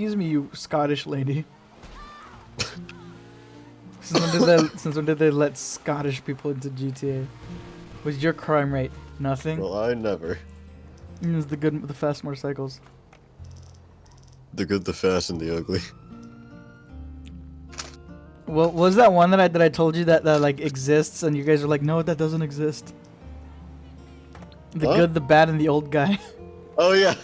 excuse me, you Scottish lady. Since when did they let Scottish people into GTA? What's your crime rate? Nothing? Well, I never. It's the good, the fast motorcycles. The good, the fast, and the ugly. Well, was that one that I told you that like exists, and you guys were like, no, that doesn't exist. The good, the bad, and the old guy. Oh yeah.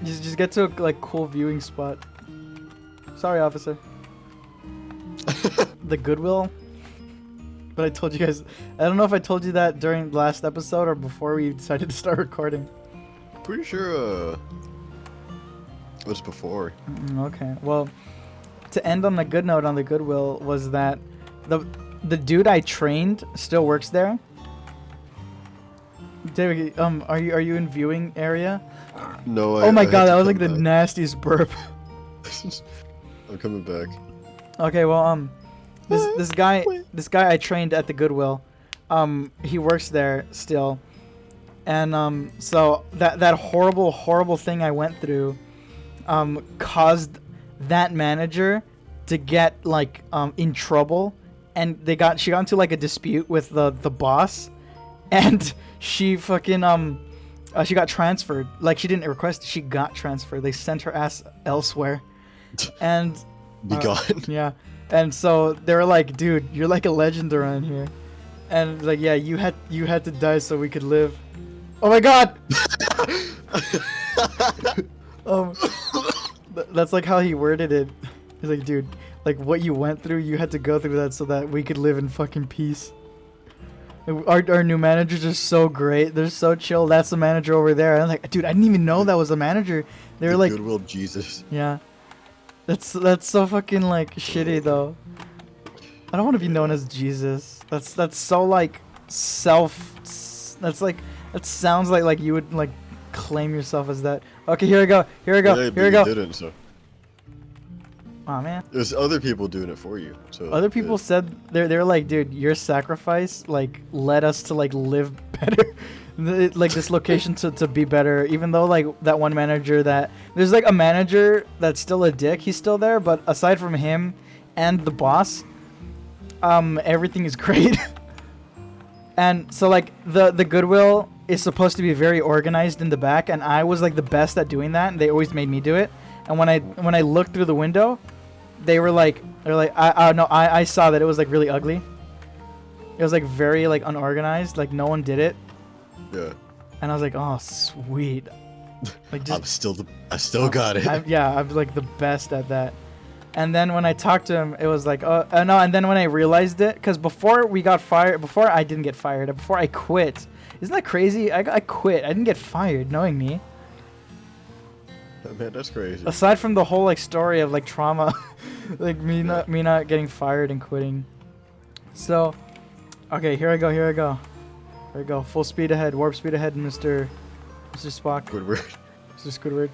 just get to a like cool viewing spot. Sorry, officer. The Goodwill. But I told you guys. I don't know if I told you that during the last episode or before we decided to start recording. Pretty sure. It was before. Okay. Well, to end on the good note on the Goodwill was that the dude I trained still works there. David, are you in viewing area? No. Oh my god, that was like the nastiest burp. I'm coming back. Okay, well, this guy I trained at the Goodwill, he works there still, and so that horrible thing I went through, caused that manager to get like in trouble, and she got into like a dispute with the boss, and she fucking she got transferred. Like she didn't request it, she got transferred. They sent her ass elsewhere, and. Be gone. Yeah, and so they were like, "Dude, you're like a legend around here," and like, "Yeah, you had to die so we could live." Oh my god! That's like how he worded it. He's like, "Dude, like what you went through, you had to go through that so that we could live in fucking peace." Our new managers are so great. They're so chill. That's the manager over there. And I'm like, dude, I didn't even know that was the manager. They were like, Goodwill Jesus. Yeah. That's so fucking like shitty though. I don't want to be known as Jesus. That's so like that sounds like you would like claim yourself as that. Okay, here we go. Yeah, Here we go. Didn't, so. Aw, man. There's other people doing it for you. So Other people said they're like, dude, your sacrifice like led us to like live better. Like this location to be better, even though like that one manager that there's like a manager that's still a dick, he's still there, but aside from him and the boss, everything is great. And so like the Goodwill is supposed to be very organized in the back, and I was like the best at doing that, and they always made me do it. And when I looked through the window, they're like I saw that it was like really ugly. It was like very like unorganized, like no one did it. Yeah. And I was like, oh, sweet. Like just, I still got it. I'm like the best at that. And then when I talked to him, it was like, oh, no. And then when I realized it, because before I didn't get fired, before I quit. Isn't that crazy? I quit. I didn't get fired, knowing me. Man, that's crazy. Aside from the whole like story of like trauma, like me not getting fired and quitting. So, okay, here I go. Here we go. Full speed ahead. Warp speed ahead, Mr. Spock. Squidward. Mr. Squidward.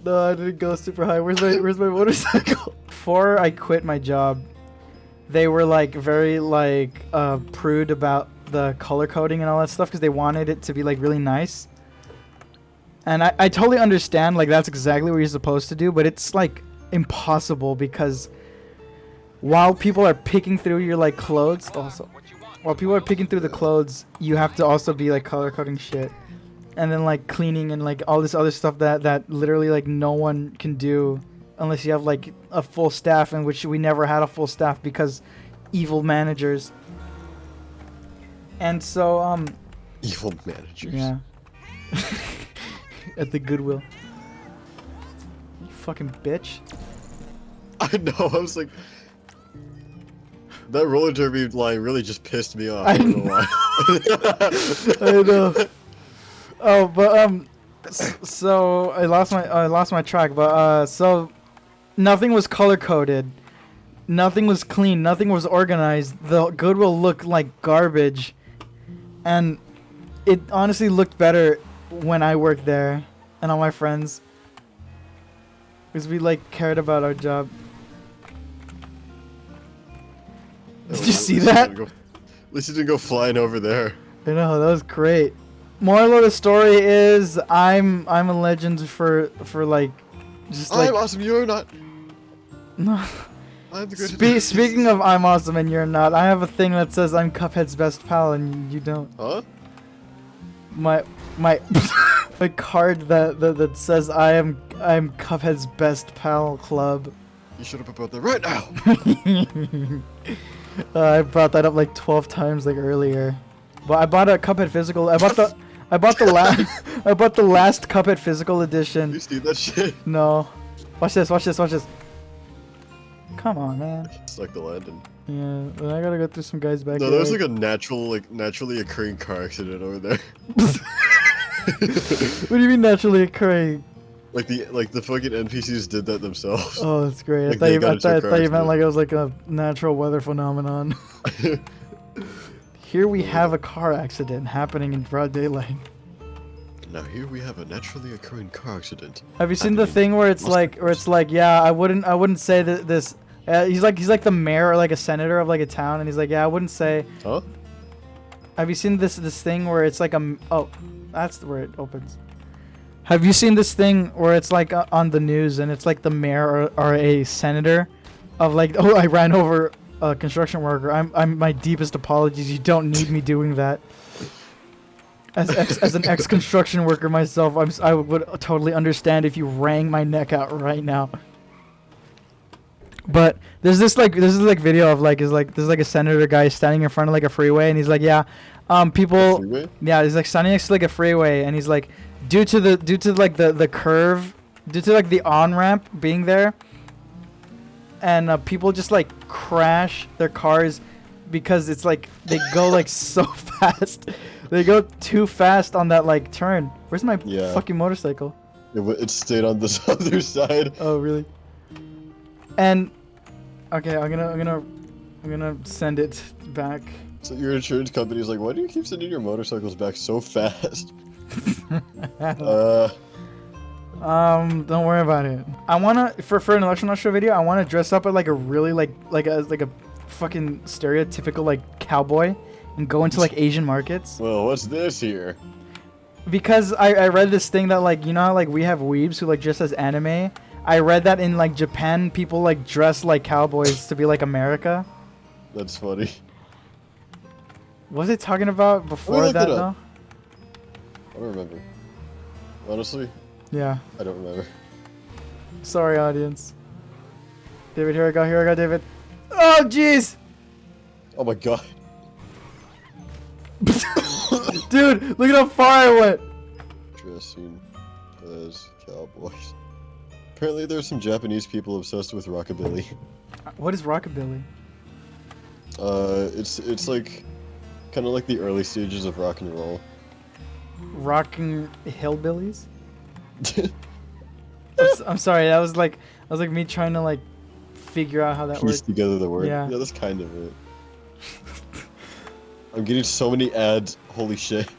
No, I didn't go super high. Where's my motorcycle? Before I quit my job, they were like very like prude about the color coding and all that stuff because they wanted it to be like really nice. And I totally understand, like that's exactly what you're supposed to do, but it's like impossible because while people are picking through your like clothes, while people are picking through the clothes, you have to also be like color coding shit, and then like cleaning and like all this other stuff that literally like no one can do unless you have like a full staff, in which we never had a full staff because evil managers. And so evil managers. Yeah. At the Goodwill. You fucking bitch. I know. I was like. That roller derby line really just pissed me off. I don't know why. I know. Oh, but so I lost my track. But so nothing was color coded, nothing was clean, nothing was organized. The Goodwill looked like garbage, and it honestly looked better when I worked there and all my friends, because we like cared about our job. Did you see that? At least it didn't go flying over there. I know, that was great. Moral of the story is I'm a legend for like just like I'm awesome. You're not. no. I'm the greatest. Speaking of I'm awesome and you're not, I have a thing that says I'm Cuphead's best pal and you don't. Huh? My my card that says I'm Cuphead's best pal club. You should have about that right now. I brought that up like 12 times like earlier. But I bought a Cuphead physical. I bought the last I bought the last Cuphead physical edition. You see that shit? No. Watch this. Come on, man. Stuck the landing. Yeah, but I gotta go through some guys back No, there. there's like a naturally occurring car accident over there. What do you mean naturally occurring? Like the fucking NPCs did that themselves. Oh, that's great. Like, I they got into a thought car you meant accident. like it was like a natural weather phenomenon. Here we have a car accident happening in broad daylight. Now here we have a naturally occurring car accident. Have you seen the happening thing where it's in like, yeah, I wouldn't say that this. He's like the mayor or like a senator of like a town, and he's like, yeah, I wouldn't say. Huh? Have you seen this thing where it's like oh, that's where it opens. Have you seen this thing where it's like on the news and it's like the mayor or a senator of like, oh, I ran over a construction worker. I'm my deepest apologies. You don't need me doing that. As an ex-construction worker myself, I would totally understand if you wrang my neck out right now. But there's this video of there's like a senator guy standing in front of like a freeway and he's like, yeah, people, Freeway? yeah, he's like standing next to like a freeway and he's like, due to like the curve, due to like the on-ramp being there, and people just like crash their cars because it's like they go like so fast. They go too fast on that like turn. Where's my fucking motorcycle? It stayed on this other side. Oh really? And okay, I'm gonna send it back. So your insurance company's like, why do you keep sending your motorcycles back so fast? Don't worry about it. I wanna for an election show video. I wanna dress up as like a really like a fucking stereotypical like cowboy and go into like Asian markets. Well, what's this here? Because I read this thing that like, you know how like we have weebs who like dress as anime. I read that in like Japan, people like dress like cowboys to be like America. That's funny. Was it talking about before that though? I don't remember. Honestly, Yeah. I don't remember. Sorry, audience. David, here I go, David. Oh, jeez! Oh my god. Dude, look at how far I went! Dressing as cowboys. Apparently there's some Japanese people obsessed with rockabilly. What is rockabilly? It's like, kind of like the early stages of rock and roll. Rocking hillbillies? I'm sorry, that was like me trying to like figure out how that Piece works. together the word. Yeah. Yeah, that's kind of it. I'm getting so many ads. Holy shit.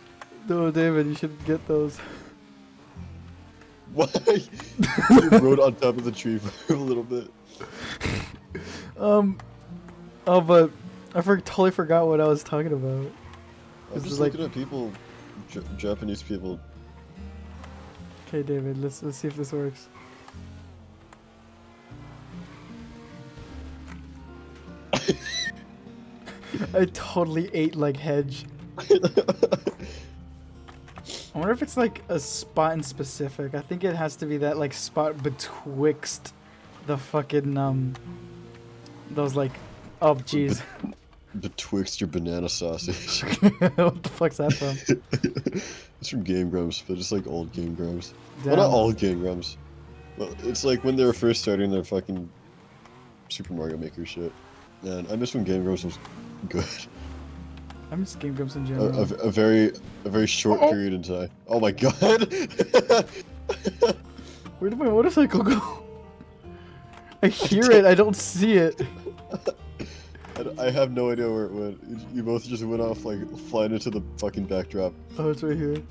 No, David, you should get those. Why? You rode on top of the tree for a little bit. Oh, but I totally forgot what I was talking about. I'm just looking at people, Japanese people. Okay, David, let's see if this works. I totally ate like hedge. I wonder if it's like a spot in specific. I think it has to be that like spot betwixt the fucking those like, oh jeez. Betwixt your banana sausage. What the fuck's that from? It's from Game Grumps, but it's like old Game Grumps. Damn. Well, not all Game Grumps. Well, it's like when they were first starting their fucking Super Mario Maker shit. Man, I miss when Game Grumps was good. I miss Game Grumps in general. A very short period in time. Oh my god! Where did my motorcycle go? I hear it, I don't see it. I have no idea where it went. You both just went off like flying into the fucking backdrop. Oh, it's right here.